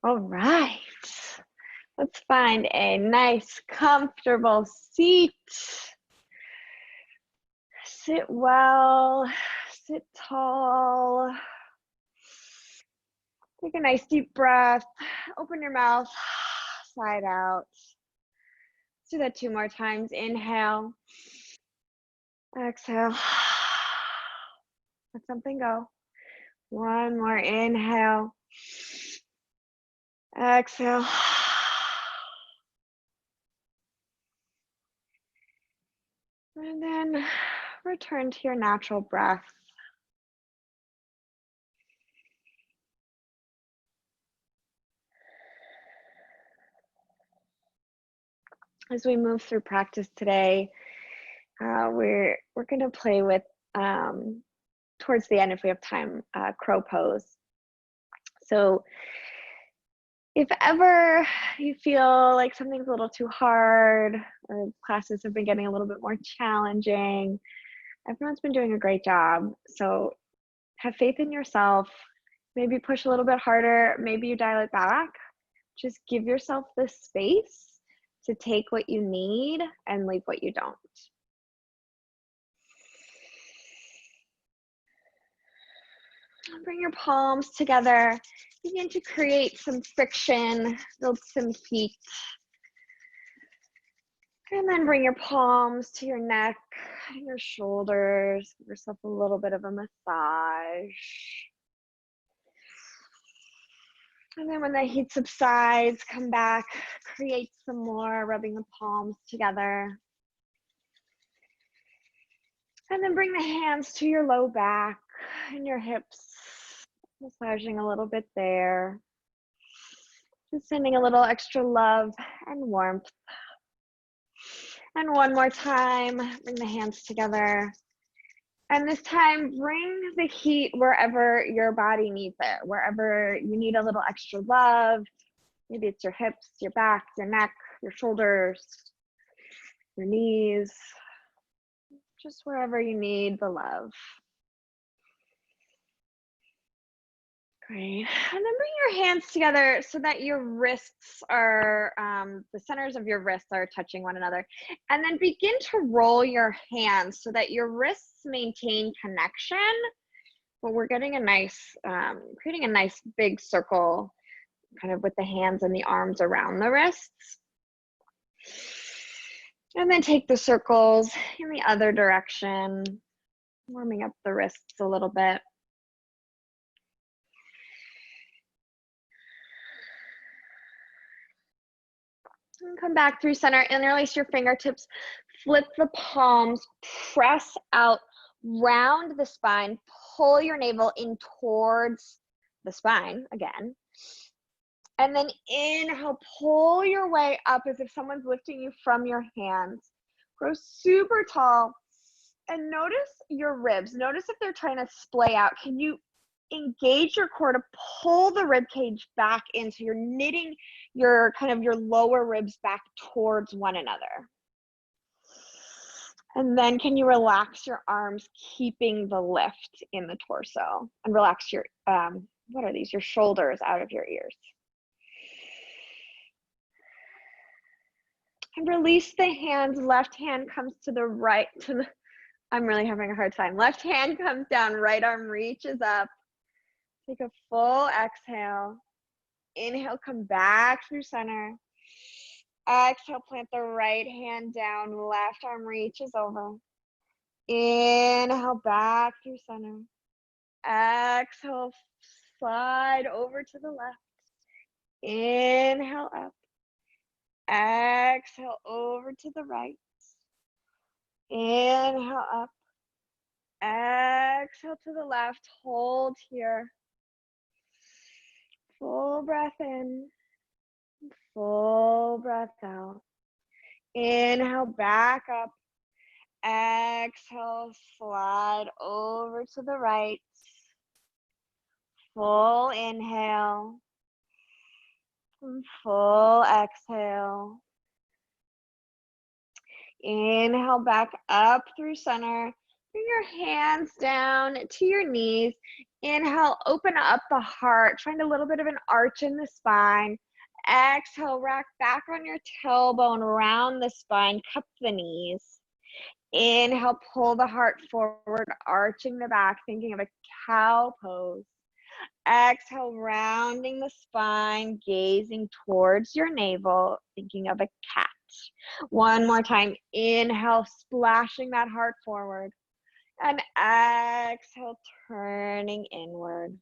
All right. Let's find a nice, comfortable seat. Sit well, sit tall. Take a nice deep breath. Open your mouth, side out. Let's do that 2 more times. Inhale. Exhale. Let something go. 1 more. Inhale. Exhale. And then return to your natural breath. As we move through practice today, we're going to play with, towards the end, if we have time, crow pose. So if ever you feel like something's a little too hard or classes have been getting a little bit more challenging, everyone's been doing a great job. So have faith in yourself. Maybe push a little bit harder. Maybe you dial it back. Just give yourself the space to take what you need and leave what you don't. Bring your palms together. Begin to create some friction, build some heat. And then bring your palms to your neck and your shoulders. Give yourself a little bit of a massage. And then when the heat subsides, come back, create some more, rubbing the palms together. And then bring the hands to your low back and your hips, massaging a little bit there. Just sending a little extra love and warmth. And one more time, bring the hands together. And this time, bring the heat wherever your body needs it, wherever you need a little extra love. Maybe it's your hips, your back, your neck, your shoulders, your knees, just wherever you need the love. Great. And then bring your hands together so that your wrists are, the centers of your wrists are touching one another. And then begin to roll your hands so that your wrists maintain connection. But we're getting a nice, creating a nice big circle kind of with the hands and the arms around the wrists. And then take the circles in the other direction, warming up the wrists a little bit. And come back through center, interlace your fingertips, flip the palms, press out, round the spine, pull your navel in towards the spine again. And then inhale, pull your way up as if someone's lifting you from your hands. Grow super tall and notice your ribs. Notice if they're trying to splay out. Can you engage your core to pull the rib cage back in so you're knitting your kind of your lower ribs back towards one another? And then can you relax your arms, keeping the lift in the torso, and relax your, what are these? Your shoulders out of your ears. And release the hands. Left hand comes to the right, I'm really having a hard time. Left hand comes down, right arm reaches up. Take a full exhale. Inhale, come back through center. Exhale, plant the right hand down, left arm reaches over. Inhale, back through center. Exhale, slide over to the left. Inhale, up. Exhale, over to the right. Inhale, up. Exhale to the left. Hold here. Full breath in. Full breath out. Inhale, back up. Exhale, slide over to the right. Full inhale. Full exhale. Inhale, back up through center. Bring your hands down to your knees. Inhale, open up the heart, find a little bit of an arch in the spine. Exhale, rock back on your tailbone, round the spine, cup the knees. Inhale, pull the heart forward, arching the back, thinking of a cow pose. Exhale, rounding the spine, gazing towards your navel, thinking of a cat. One more time. Inhale, splashing that heart forward. And exhale, turning inward.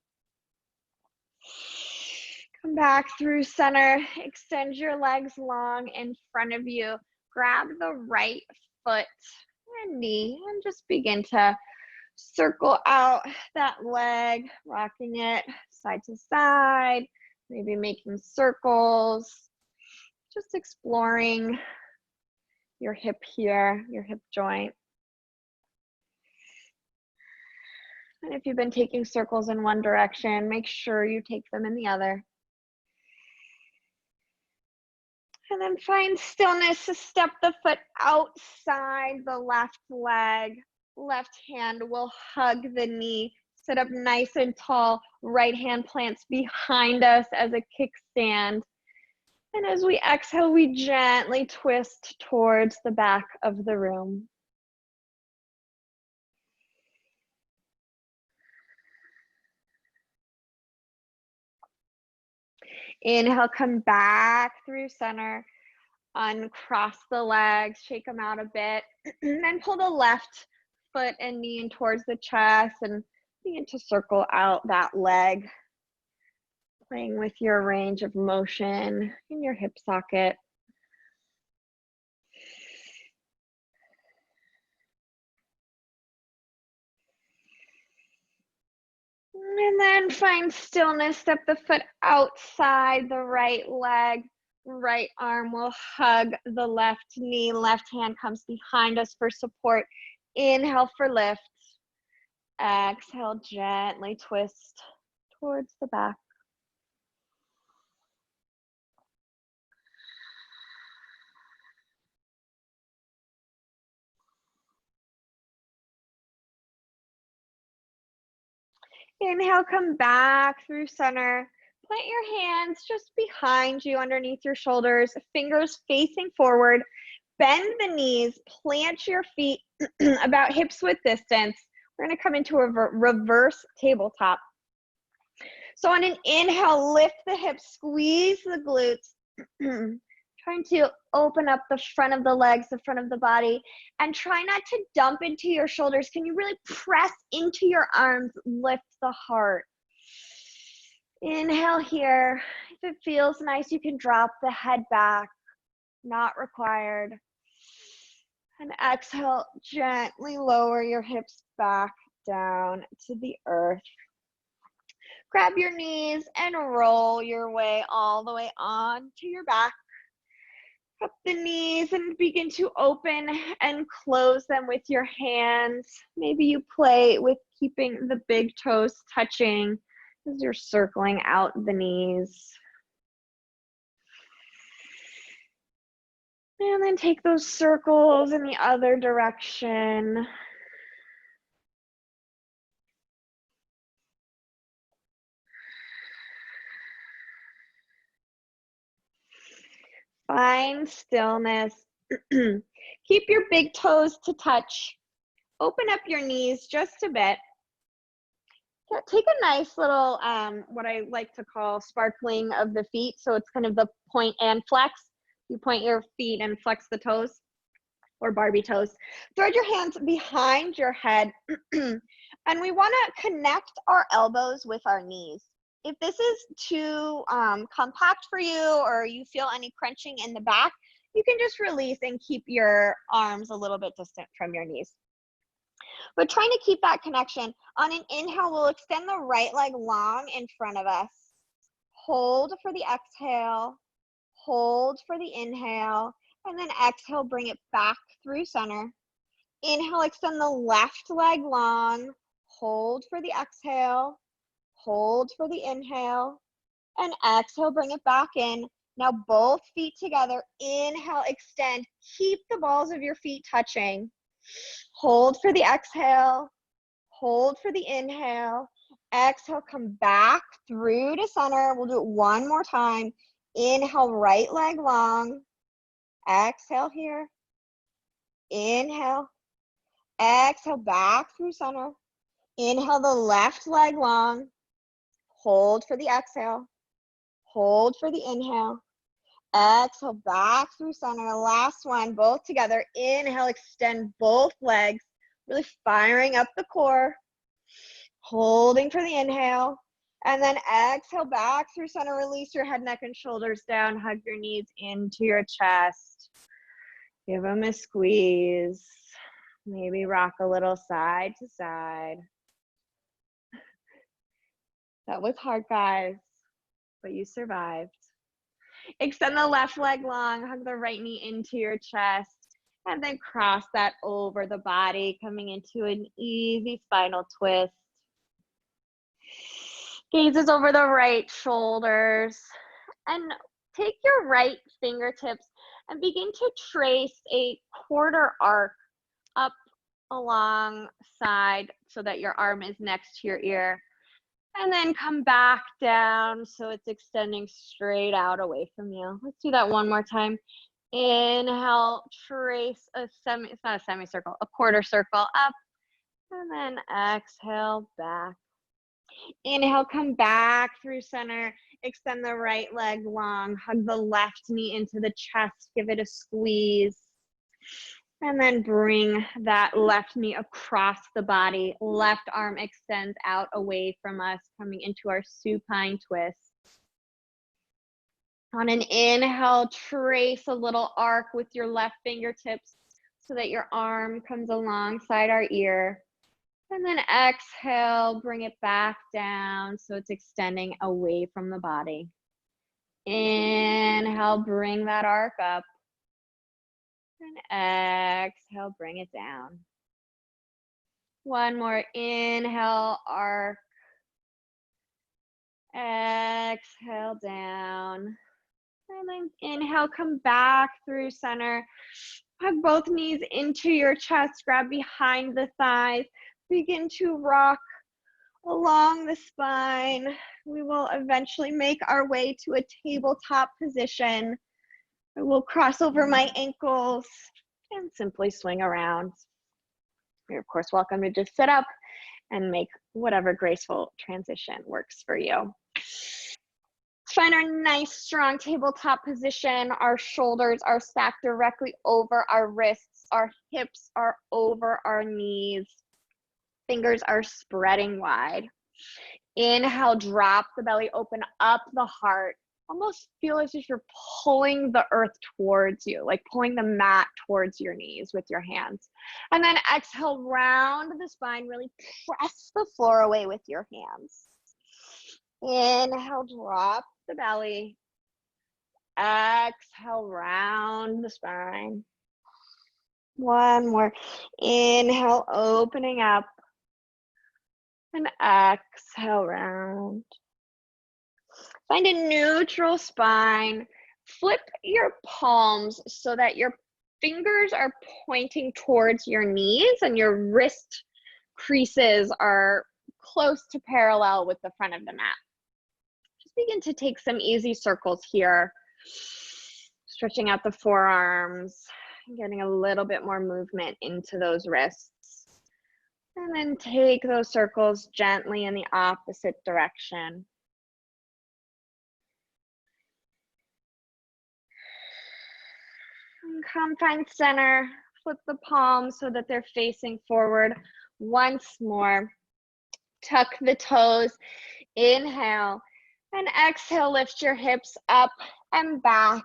Come back through center. Extend your legs long in front of you. Grab the right foot and knee and just begin to circle out that leg, rocking it side to side, maybe making circles, just exploring your hip here, your hip joint. And if you've been taking circles in one direction, make sure you take them in the other. And then find stillness to step the foot outside the left leg. Left hand will hug the knee. Sit up nice and tall. Right hand plants behind us as a kickstand. And as we exhale, we gently twist towards the back of the room. Inhale, come back through center. Uncross the legs, shake them out a bit. And then pull the left foot and knee in towards the chest and begin to circle out that leg, playing with your range of motion in your hip socket. And then find stillness, step the foot outside the right leg. Right arm will hug the left knee, left hand comes behind us for support. Inhale for lift. Exhale, gently twist towards the back. Inhale, come back through center. Plant your hands just behind you, underneath your shoulders, fingers facing forward. Bend the knees, plant your feet about hips width distance. We're gonna come into a reverse tabletop. So on an inhale, lift the hips, squeeze the glutes. Trying to open up the front of the legs, the front of the body, and try not to dump into your shoulders. Can you really press into your arms, lift the heart? Inhale here. If it feels nice, you can drop the head back, not required. And exhale, gently lower your hips back down to the earth. Grab your knees and roll your way all the way on to your back. Up the knees and begin to open and close them with your hands. Maybe you play with keeping the big toes touching as you're circling out the knees. And then take those circles in the other direction. Find stillness. Keep your big toes to touch. Open up your knees just a bit. Take a nice little, what I like to call sparkling of the feet. So it's kind of the point and flex. You point your feet and flex the toes, or Barbie toes. Thread your hands behind your head. And we want to connect our elbows with our knees. If this is too compact for you, or you feel any crunching in the back, you can just release and keep your arms a little bit distant from your knees. But trying to keep that connection. On an inhale, we'll extend the right leg long in front of us. Hold for the exhale, hold for the inhale, and then exhale, bring it back through center. Inhale, extend the left leg long, hold for the exhale, hold for the inhale, and exhale, bring it back in. Now both feet together, inhale, extend, keep the balls of your feet touching. Hold for the exhale, hold for the inhale, Exhale, come back through to center. We'll do it one more time. Inhale, right leg long. Exhale here. Inhale. Exhale, back through center. Inhale, the left leg long. Hold for the exhale. Hold for the inhale. Exhale, back through center. Last one, both together. Inhale, extend both legs, really firing up the core. Holding for the inhale. And then exhale, back through center. Release your head, neck, and shoulders down. Hug your knees into your chest. Give them a squeeze. Maybe rock a little side to side. That was hard, guys, but you survived. Extend the left leg long, hug the right knee into your chest, and then cross that over the body, coming into an easy spinal twist. Gazes over the right shoulders, and take your right fingertips and begin to trace a quarter arc up alongside so that your arm is next to your ear. And then come back down so it's extending straight out away from you. Let's do that one more time. Inhale, trace it's not a semicircle, a quarter circle up. And then exhale, back. Inhale, come back through center. Extend the right leg long. Hug the left knee into the chest. Give it a squeeze. And then bring that left knee across the body. Left arm extends out away from us, coming into our supine twist. On an inhale, trace a little arc with your left fingertips so that your arm comes alongside our ear. And then exhale, bring it back down so it's extending away from the body. Inhale, bring that arc up. And exhale, bring it down. One more. Inhale, arc. Exhale, down. And then inhale, come back through center. Hug both knees into your chest. Grab behind the thighs. Begin to rock along the spine. We will eventually make our way to a tabletop position. I will cross over my ankles and simply swing around. You're of course welcome to just sit up and make whatever graceful transition works for you. Let's find our nice strong tabletop position. Our shoulders are stacked directly over our wrists. Our hips are over our knees. Fingers are spreading wide. Inhale, drop the belly, open up the heart. Almost feel as if you're pulling the earth towards you, like pulling the mat towards your knees with your hands. And then exhale, round the spine, really press the floor away with your hands. Inhale, drop the belly. Exhale, round the spine. One more. Inhale, opening up. And exhale, round. Find a neutral spine. Flip your palms so that your fingers are pointing towards your knees and your wrist creases are close to parallel with the front of the mat. Just begin to take some easy circles here. Stretching out the forearms, getting a little bit more movement into those wrists. And then take those circles gently in the opposite direction. And come find center. Flip the palms so that they're facing forward. Once more. Tuck the toes. Inhale. And exhale, lift your hips up and back.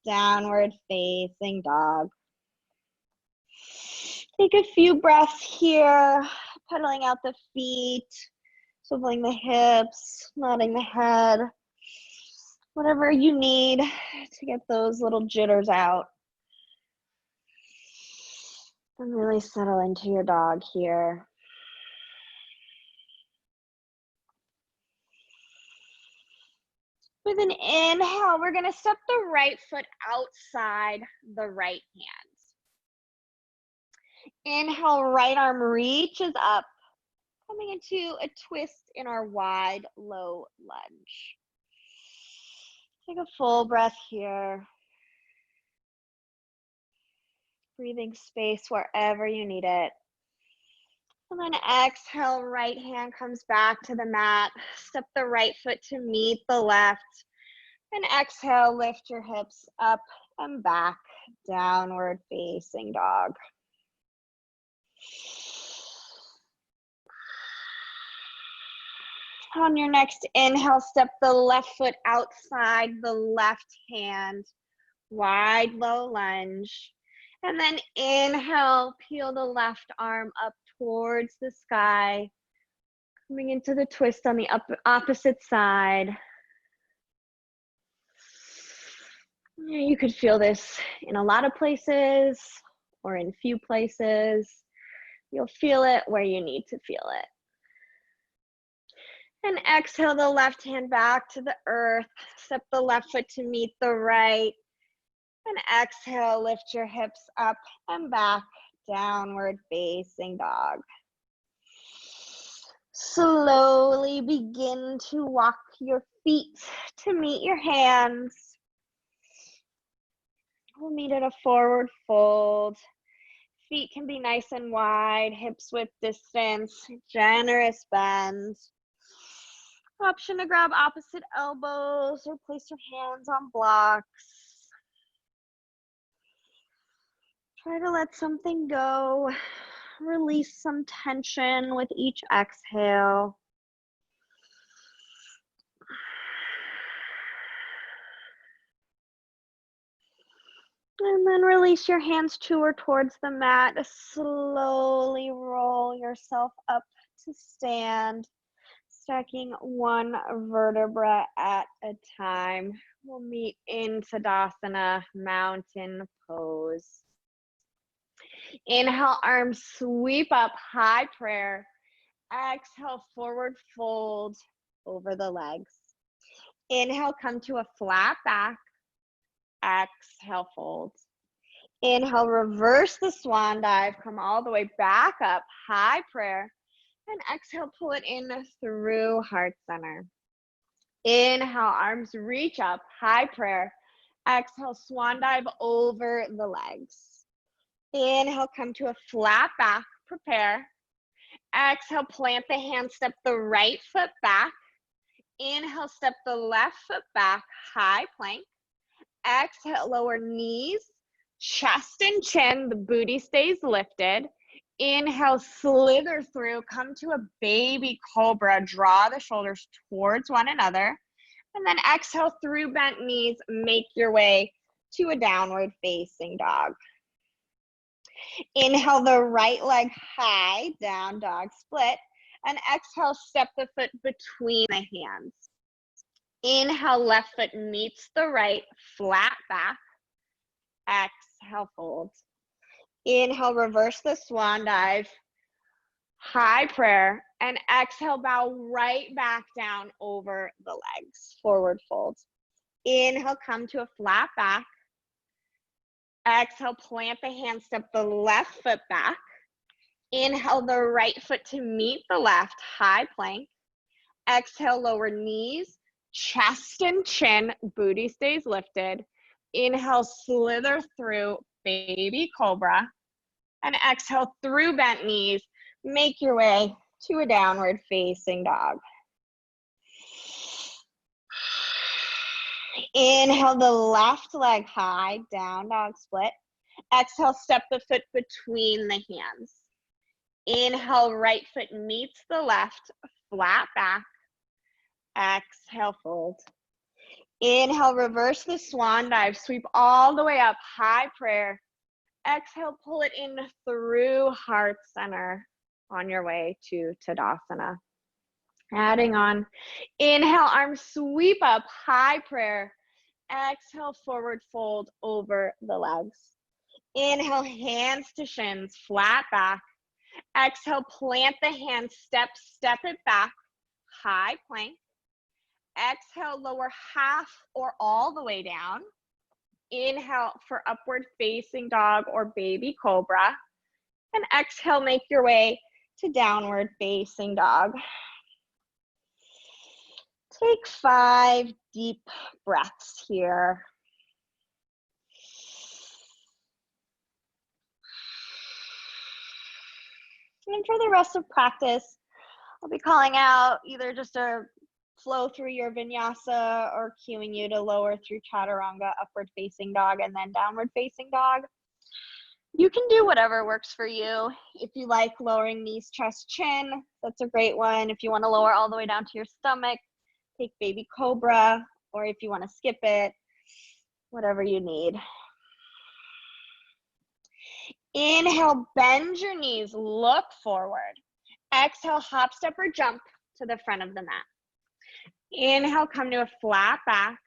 Downward facing dog. Take a few breaths here, pedaling out the feet, swiveling the hips, nodding the head, whatever you need to get those little jitters out. And really settle into your dog here. With an inhale, we're gonna step the right foot outside the right hand. Inhale, right arm reaches up. Coming into a twist in our wide, low lunge. Take a full breath here. Breathing space wherever you need it. And then exhale, right hand comes back to the mat. Step the right foot to meet the left. And exhale, lift your hips up and back, downward facing dog. On your next inhale, step the left foot outside the left hand, wide low lunge. And then inhale, peel the left arm up towards the sky, coming into the twist on the opposite side. You could feel this in a lot of places or in few places. You'll feel it where you need to feel it. And exhale the left hand back to the earth. Step the left foot to meet the right. And exhale, lift your hips up and back, downward facing dog. Slowly begin to walk your feet to meet your hands. We'll meet at a forward fold. Feet can be nice and wide, hips width distance, generous bends. Option to grab opposite elbows or place your hands on blocks. Try to let something go. Release some tension with each exhale. And then release your hands to or towards the mat. Slowly roll yourself up to stand, stacking one vertebra at a time. We'll meet in Tadasana, mountain pose. Inhale, arms sweep up, high prayer. Exhale, forward fold over the legs. Inhale, come to a flat back. Exhale, fold. Inhale, reverse the swan dive. Come all the way back up, high prayer. And exhale, pull it in through heart center. Inhale, arms reach up, high prayer. Exhale, swan dive over the legs. Inhale, come to a flat back, prepare. Exhale, plant the hand, step the right foot back. Inhale, step the left foot back, high plank. Exhale, lower knees, chest and chin, the booty stays lifted. Inhale, slither through, come to a baby cobra, draw the shoulders towards one another. And then exhale through bent knees, make your way to a downward facing dog. Inhale the right leg high, down dog split. And exhale, step the foot between the hands. Inhale, left foot meets the right, flat back. Exhale, fold. Inhale, reverse the swan dive, high prayer, and exhale, bow right back down over the legs, forward fold. Inhale, come to a flat back. Exhale, plant the hand, step the left foot back. Inhale the right foot to meet the left, high plank. Exhale, lower knees, chest and chin, booty stays lifted. Inhale, slither through, baby cobra. And exhale through bent knees, make your way to a downward facing dog. Inhale the left leg high, down dog split. Exhale, step the foot between the hands. Inhale, right foot meets the left, flat back. Exhale, fold. Inhale, reverse the swan dive, sweep all the way up, high prayer. Exhale, pull it in through heart center on your way to Tadasana. Adding on, inhale, arms sweep up, high prayer. Exhale, forward fold over the legs. Inhale, hands to shins, flat back. Exhale, plant the hands, step it back, high plank. Exhale, lower half or all the way down. Inhale for upward facing dog or baby cobra. And exhale, make your way to downward facing dog. Take 5 deep breaths here. And for the rest of practice, I'll be calling out either just a flow through your vinyasa or cueing you to lower through chaturanga, upward facing dog, and then downward facing dog. You can do whatever works for you. If you like lowering knees, chest, chin, that's a great one. If you want to lower all the way down to your stomach, take baby cobra, or if you want to skip it, whatever you need. Inhale, bend your knees, look forward. Exhale, hop, step, or jump to the front of the mat. Inhale, come to a flat back.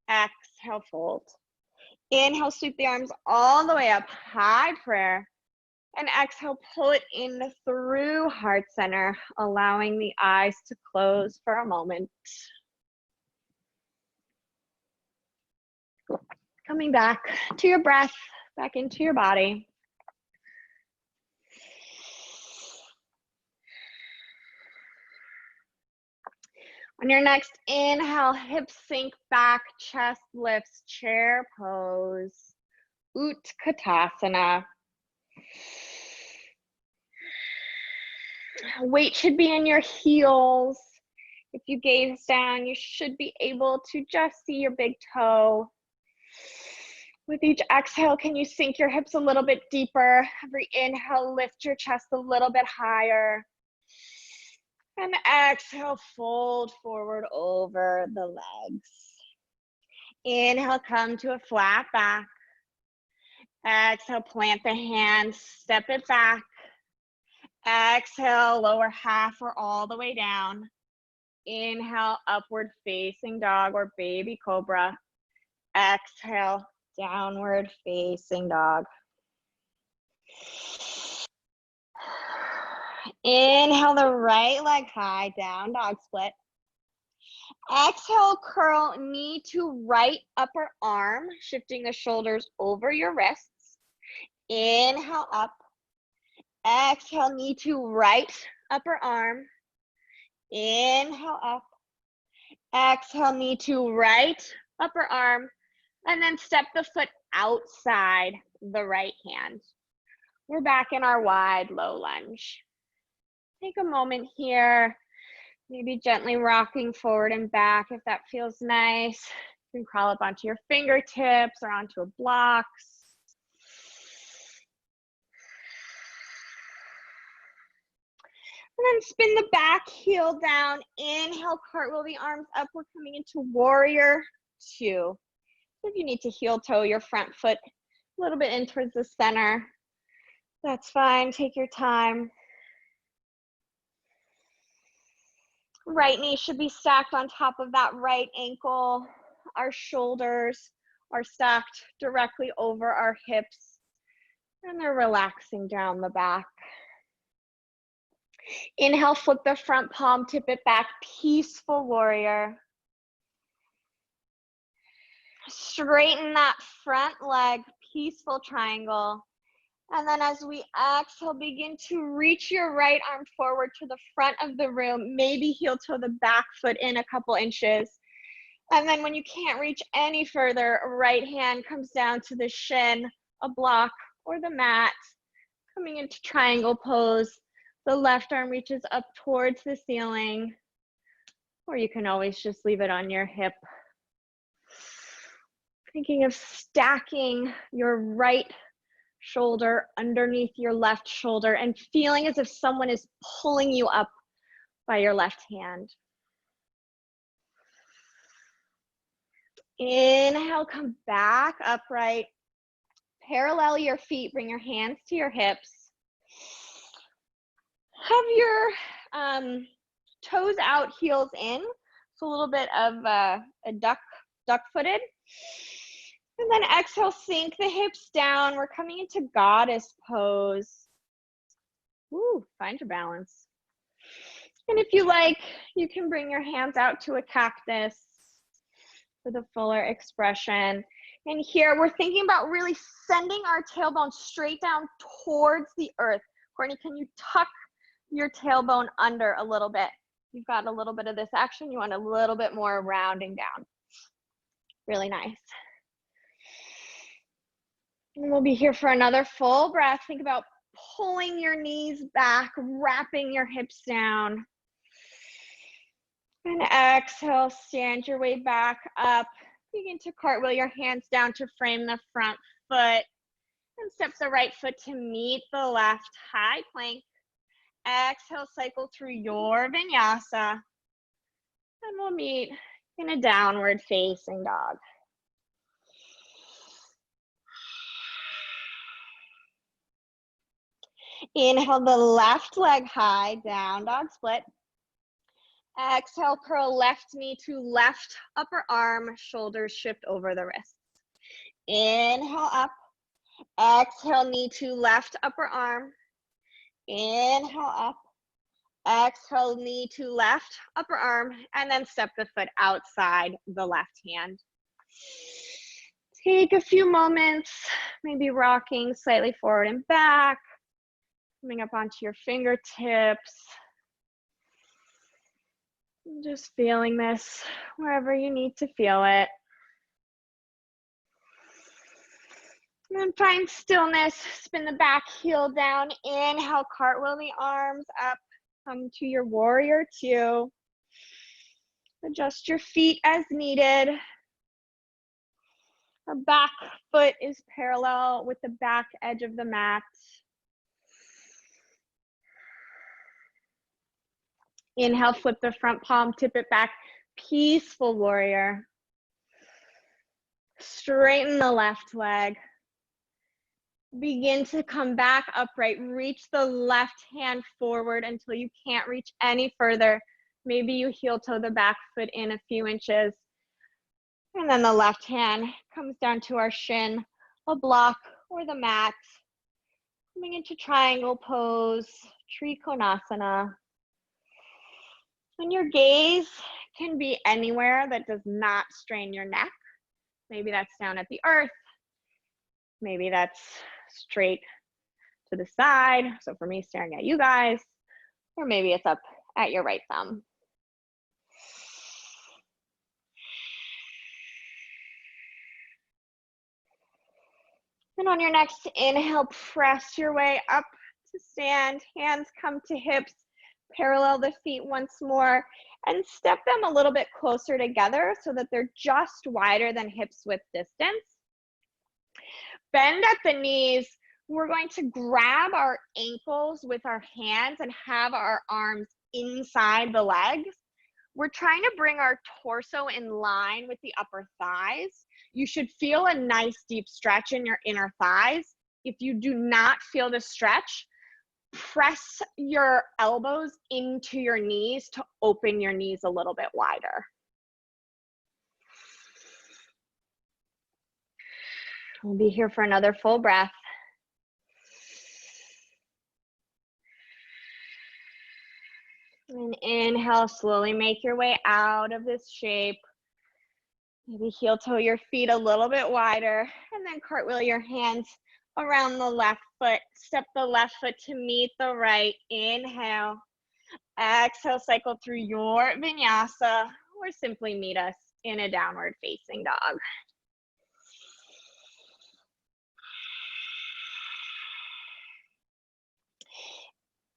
Exhale, fold. Inhale, sweep the arms all the way up, high prayer. And exhale, pull it in through heart center, allowing the eyes to close for a moment. Coming back to your breath, back into your body. On your next inhale, hips sink back, chest lifts, chair pose, Utkatasana. Weight should be in your heels. If you gaze down, you should be able to just see your big toe. With each exhale, can you sink your hips a little bit deeper? Every inhale, lift your chest a little bit higher. And exhale, fold forward over the legs. Inhale, come to a flat back. Exhale, plant the hands, step it back. Exhale, lower half or all the way down. Inhale, upward facing dog or baby cobra. Exhale, downward facing dog. Inhale the right leg high, down dog split. Exhale, curl knee to right upper arm, shifting the shoulders over your wrists. Inhale up. Exhale, knee to right upper arm. Inhale up. Exhale, knee to right upper arm. And then step the foot outside the right hand. We're back in our wide low lunge. Take a moment here, maybe gently rocking forward and back if that feels nice. You can crawl up onto your fingertips or onto a block. And then spin the back heel down. Inhale, cartwheel the arms up. We're coming into warrior two. So if you need to heel toe your front foot a little bit in towards the center, that's fine. Take your time. Right knee should be stacked on top of that right ankle. Our shoulders are stacked directly over our hips, and they're relaxing down the back. Inhale, flip the front palm, tip it back, peaceful warrior. Straighten that front leg, peaceful triangle. And then as we exhale, begin to reach your right arm forward to the front of the room, maybe heel toe the back foot in a couple inches. And then when you can't reach any further, right hand comes down to the shin, a block, or the mat. Coming into triangle pose. The left arm reaches up towards the ceiling, or you can always just leave it on your hip. Thinking of stacking your right shoulder underneath your left shoulder and feeling as if someone is pulling you up by your left hand. Inhale, come back upright. Parallel your feet, bring your hands to your hips. Have your toes out, heels in. So a little bit of a duck-footed. And then exhale, sink the hips down. We're coming into goddess pose. Ooh, find your balance. And if you like, you can bring your hands out to a cactus for the fuller expression. And here we're thinking about really sending our tailbone straight down towards the earth. Courtney, can you tuck your tailbone under a little bit. You've got a little bit of this action. You want a little bit more rounding down. Really nice. And we'll be here for another full breath. Think about pulling your knees back, wrapping your hips down. And exhale, stand your way back up. Begin to cartwheel your hands down to frame the front foot. And step the right foot to meet the left, high plank. Exhale, cycle through your vinyasa. And we'll meet in a downward facing dog. Inhale the left leg high, down dog split. Exhale, curl left knee to left upper arm, shoulders shift over the wrists. Inhale up. Exhale, knee to left upper arm. Inhale up. Exhale, knee to left upper arm, and then step the foot outside the left hand. Take a few moments, maybe rocking slightly forward and back, coming up onto your fingertips. Just feeling this wherever you need to feel it. And then find stillness, spin the back heel down, inhale, cartwheel the arms up, come to your warrior two. Adjust your feet as needed. Our back foot is parallel with the back edge of the mat. Inhale, flip the front palm, tip it back, peaceful warrior. Straighten the left leg. Begin to come back upright. Reach the left hand forward until you can't reach any further. Maybe you heel toe the back foot in a few inches. And then the left hand comes down to our shin, a block, or the mat. Coming into triangle pose, Trikonasana. And your gaze can be anywhere that does not strain your neck. Maybe that's down at the earth. Maybe that's straight to the side. So for me, staring at you guys. Or maybe it's up at your right thumb. And on your next inhale, press your way up to stand. Hands come to hips. Parallel the feet once more. And step them a little bit closer together so that they're just wider than hips width distance. Bend at the knees. We're going to grab our ankles with our hands and have our arms inside the legs. We're trying to bring our torso in line with the upper thighs. You should feel a nice deep stretch in your inner thighs. If you do not feel the stretch, press your elbows into your knees to open your knees a little bit wider. We'll be here for another full breath. And inhale, slowly make your way out of this shape. Maybe heel toe your feet a little bit wider, and then cartwheel your hands around the left foot. Step the left foot to meet the right. Inhale. Exhale, cycle through your vinyasa, or simply meet us in a downward facing dog.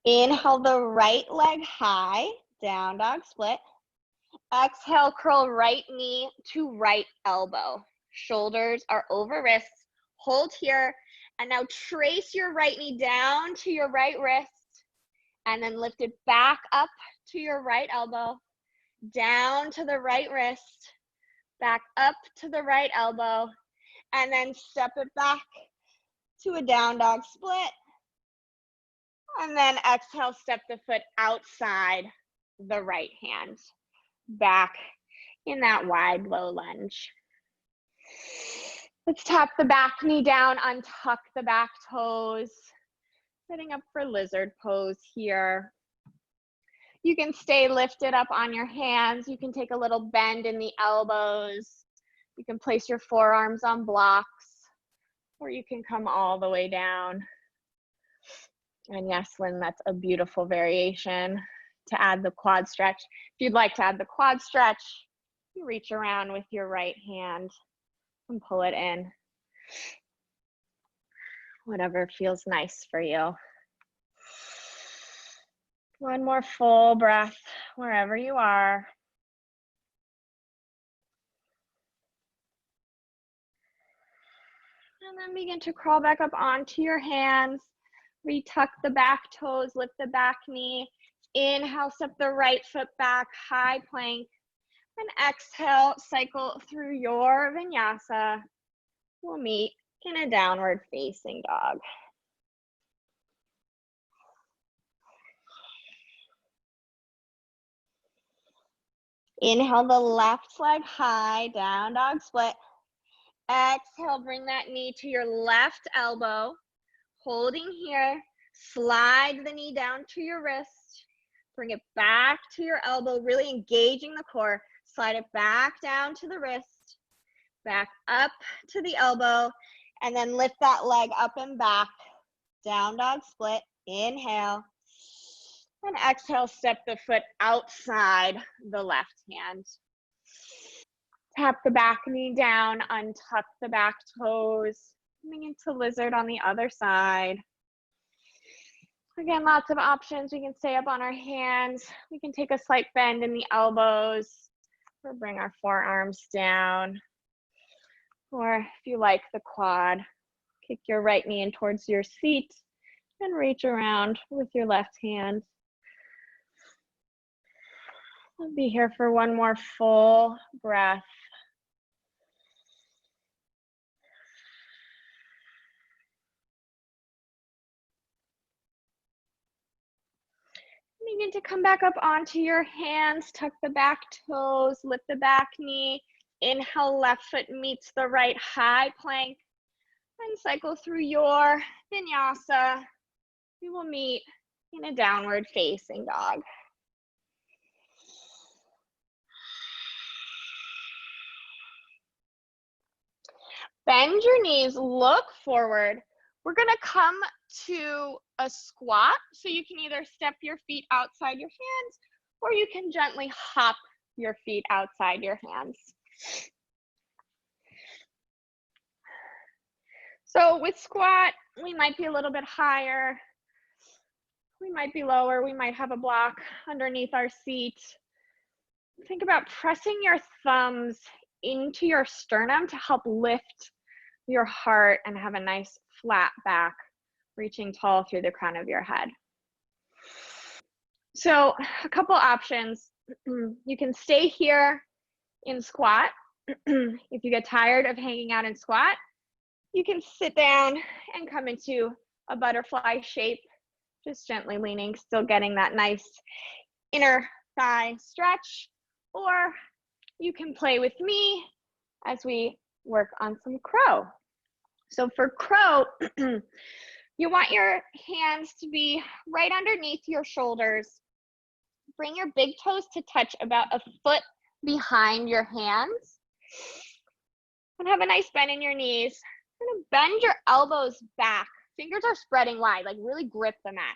Inhale the right leg high, down dog split. Exhale, curl right knee to right elbow. Shoulders are over wrists. Hold here. And now trace your right knee down to your right wrist. And then lift it back up to your right elbow. Down to the right wrist. Back up to the right elbow. And then step it back to a down dog split. And then exhale, step the foot outside the right hand. Back in that wide low lunge. Let's tap the back knee down, untuck the back toes. Setting up for lizard pose here. You can stay lifted up on your hands. You can take a little bend in the elbows. You can place your forearms on blocks, or you can come all the way down. And yes, Lynn, that's a beautiful variation to add the quad stretch. If you'd like to add the quad stretch, you reach around with your right hand and pull it in. Whatever feels nice for you. One more full breath wherever you are. And then begin to crawl back up onto your hands. Retuck the back toes, lift the back knee. Inhale, step the right foot back, high plank. And exhale, cycle through your vinyasa. We'll meet in a downward facing dog. Inhale the left leg high, down dog split. Exhale, bring that knee to your left elbow. Holding here, slide the knee down to your wrist. Bring it back to your elbow, really engaging the core. Slide it back down to the wrist, back up to the elbow, and then lift that leg up and back. Down dog split, inhale. And exhale, step the foot outside the left hand. Tap the back knee down, untuck the back toes. Coming into lizard on the other side. Again, lots of options. We can stay up on our hands. We can take a slight bend in the elbows or bring our forearms down. Or if you like the quad, kick your right knee in towards your seat and reach around with your left hand. I'll be here for one more full breath. Begin to come back up onto your hands, tuck the back toes, lift the back knee. Inhale, left foot meets the right, high plank. And cycle through your vinyasa. We will meet in a downward facing dog. Bend your knees, look forward. We're gonna come to a squat. So you can either step your feet outside your hands or you can gently hop your feet outside your hands. So with squat, we might be a little bit higher. We might be lower. We might have a block underneath our seat. Think about pressing your thumbs into your sternum to help lift your heart and have a nice flat back, reaching tall through the crown of your head. So a couple options. You can stay here in squat. If you get tired of hanging out in squat, you can sit down and come into a butterfly shape, just gently leaning, still getting that nice inner thigh stretch. Or you can play with me as we work on some crow. So for crow, you want your hands to be right underneath your shoulders. Bring your big toes to touch about a foot behind your hands. And have a nice bend in your knees. You're gonna bend your elbows back. Fingers are spreading wide, like really grip the mat.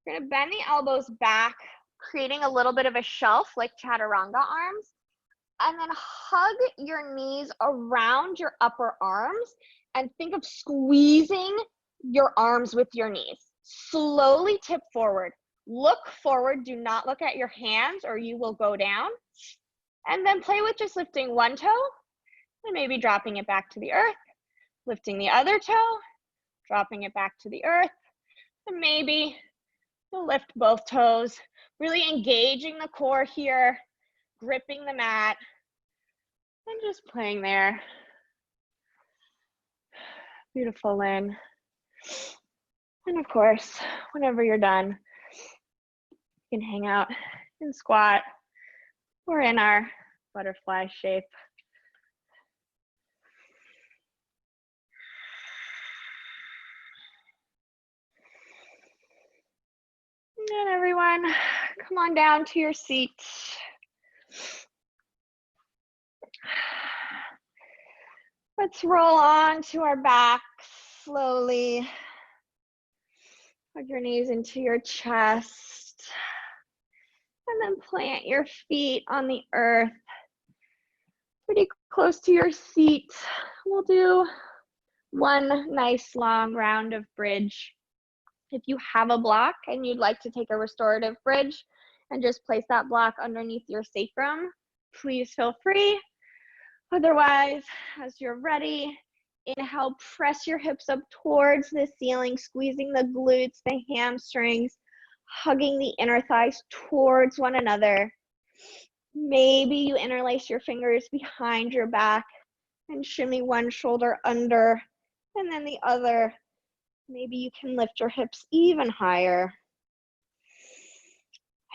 You're gonna bend the elbows back, creating a little bit of a shelf like chaturanga arms. And then hug your knees around your upper arms and think of squeezing your arms with your knees. Slowly tip forward. Look forward, do not look at your hands or you will go down. And then play with just lifting one toe and maybe dropping it back to the earth. Lifting the other toe, dropping it back to the earth. And maybe you'll lift both toes, really engaging the core here, gripping the mat, and just playing there. Beautiful, Lynn. And of course, whenever you're done, you can hang out in squat or in our butterfly shape. And everyone, come on down to your seats. Let's roll on to our backs slowly. Hug your knees into your chest. And then plant your feet on the earth, pretty close to your seat. We'll do one nice long round of bridge. If you have a block and you'd like to take a restorative bridge and just place that block underneath your sacrum, please feel free. Otherwise, as you're ready, inhale, press your hips up towards the ceiling, squeezing the glutes, the hamstrings, hugging the inner thighs towards one another. Maybe you interlace your fingers behind your back and shimmy one shoulder under and then the other. Maybe you can lift your hips even higher.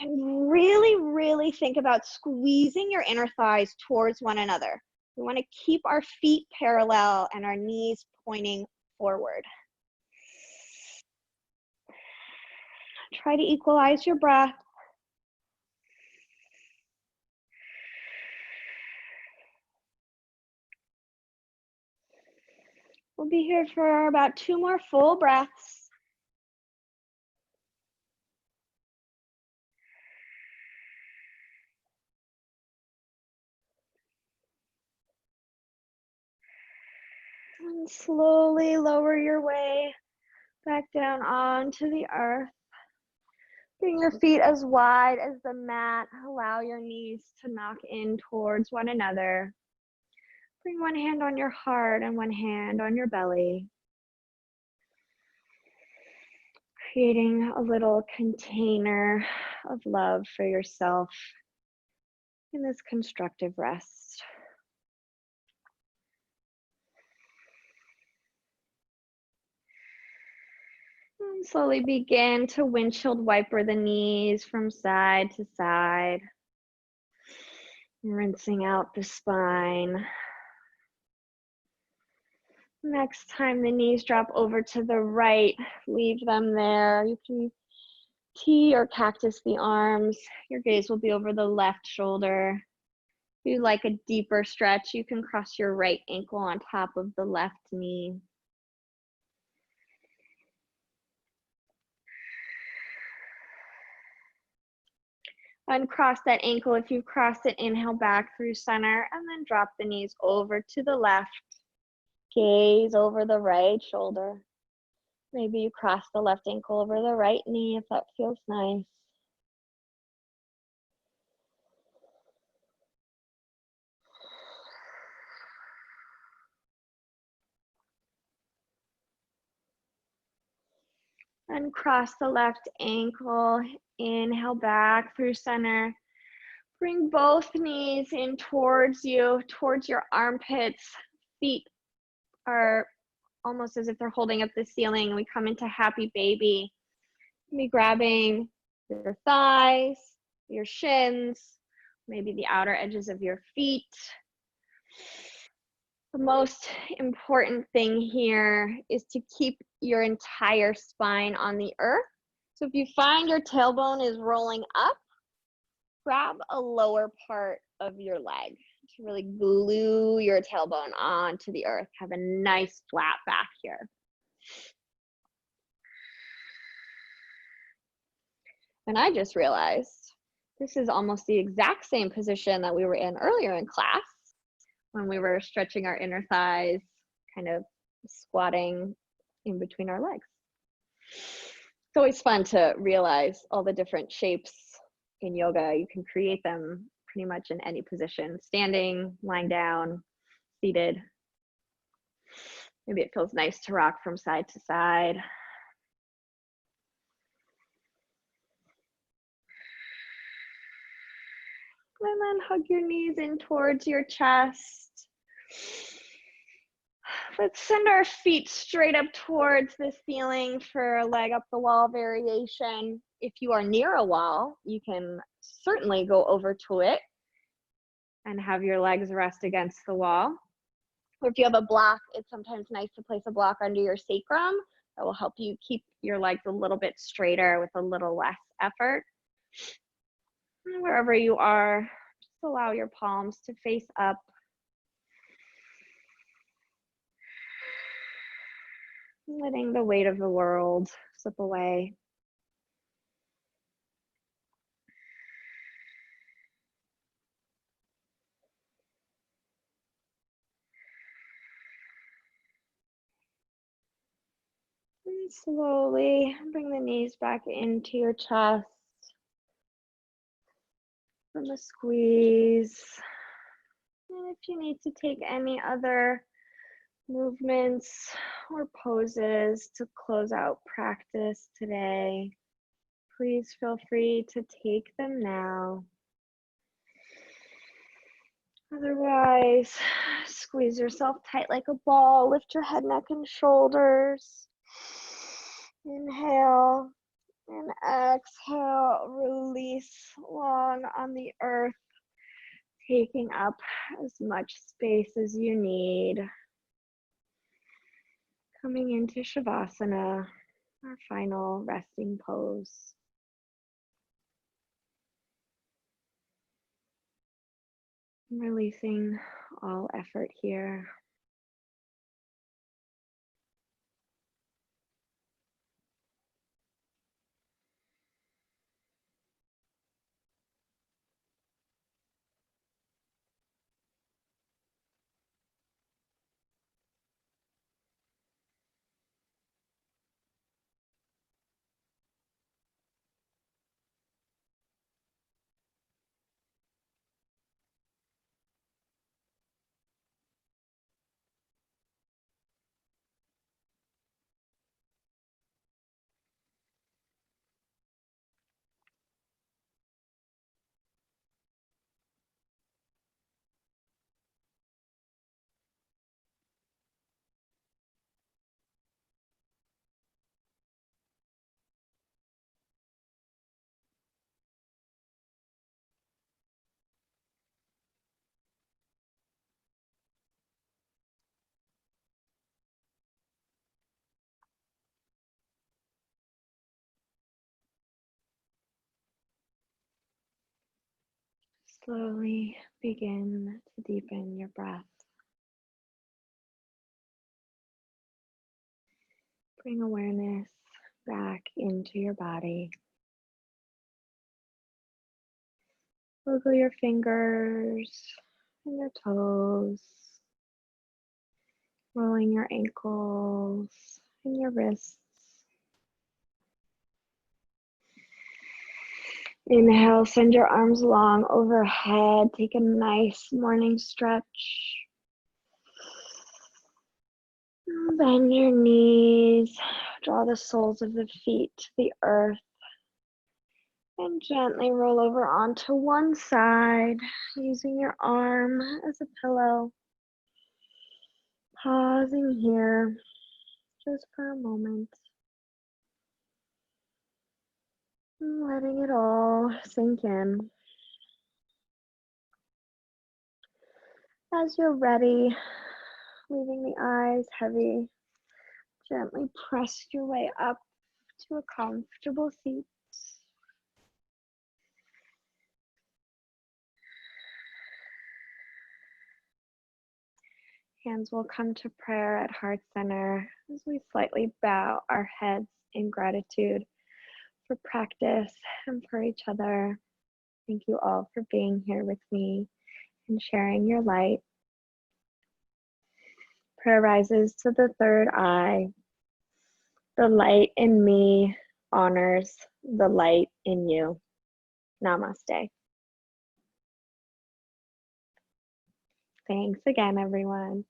And really, really think about squeezing your inner thighs towards one another. We want to keep our feet parallel and our knees pointing forward. Try to equalize your breath. We'll be here for about 2 more full breaths. And slowly lower your way back down onto the earth. Bring your feet as wide as the mat. Allow your knees to knock in towards one another. Bring one hand on your heart and one hand on your belly. Creating a little container of love for yourself in this constructive rest. And slowly begin to windshield wiper the knees from side to side, rinsing out the spine. Next time the knees drop over to the right, leave them there. You can T or cactus the arms. Your gaze will be over the left shoulder. If you like a deeper stretch, you can cross your right ankle on top of the left knee. Uncross that ankle if you've crossed it. Inhale back through center and then drop the knees over to the left. Gaze over the right shoulder. Maybe you cross the left ankle over the right knee if that feels nice. Uncross the left ankle. Inhale back through center. Bring both knees in towards you, towards your armpits. Feet are almost as if they're holding up the ceiling. We come into happy baby. Be grabbing your thighs, your shins, maybe the outer edges of your feet. The most important thing here is to keep your entire spine on the earth. So if you find your tailbone is rolling up, grab a lower part of your leg to really glue your tailbone onto the earth. Have a nice flat back here. And I just realized this is almost the exact same position that we were in earlier in class when we were stretching our inner thighs, kind of squatting in between our legs. It's always fun to realize all the different shapes in yoga. You can create them pretty much in any position, standing, lying down, seated. Maybe it feels nice to rock from side to side. And then hug your knees in towards your chest. Let's send our feet straight up towards the ceiling for a leg up the wall variation. If you are near a wall, you can certainly go over to it and have your legs rest against the wall. Or if you have a block, it's sometimes nice to place a block under your sacrum. That will help you keep your legs a little bit straighter with a little less effort. And wherever you are, just allow your palms to face up. Letting the weight of the world slip away. And slowly bring the knees back into your chest. From a squeeze. And if you need to take any other movements or poses to close out practice today, please feel free to take them now. Otherwise, squeeze yourself tight like a ball. Lift your head, neck, and shoulders. Inhale and exhale. Release long on the earth, taking up as much space as you need. Coming into Shavasana, our final resting pose. Releasing all effort here. Slowly begin to deepen your breath. Bring awareness back into your body. Wiggle your fingers and your toes. Rolling your ankles and your wrists. Inhale, send your arms long overhead. Take a nice morning stretch. Bend your knees. Draw the soles of the feet to the earth. And gently roll over onto one side, using your arm as a pillow. Pausing here just for a moment. And letting it all sink in. As you're ready, leaving the eyes heavy, gently press your way up to a comfortable seat. Hands will come to prayer at heart center as we slightly bow our heads in gratitude for practice and for each other. Thank you all for being here with me and sharing your light. Prayer rises to the third eye. The light in me honors the light in you. Namaste. Thanks again, everyone.